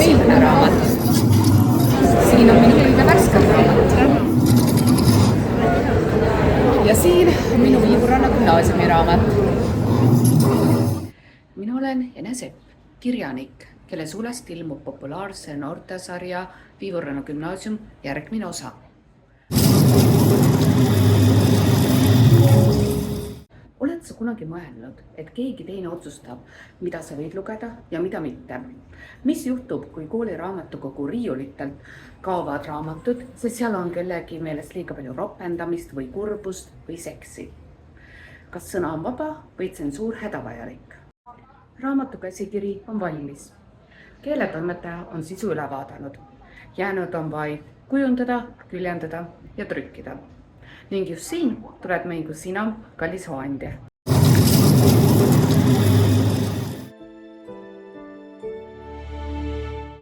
esimene raamat. Siin on minu kõige värskem raamat. Ja siin on minu Viivuranna gümnaasiumi raamat. Mina olen Ene Sepp, kirjanik, kelle sulest ilmub populaarse noortesarja Viivuranna gümnaasium järgmine osa. Oled sa kunagi mõelnud, et keegi teine otsustab, mida sa võid lugeda ja mida mitte? Mis juhtub, kui kooli raamatukogu riiulitelt kaovad raamatud, sest seal on kellegi meelest liiga palju ropendamist või kurbust või seksi? Kas sõna on vaba või tsensuur hädavajalik? Raamatu käsikiri on valmis. Keeletoimetaja on sisu üle vaadanud. Jäänud on vaid kujundada, küljendada ja trükkida. Ning just siin tuled mängu sina, kallis hooandja.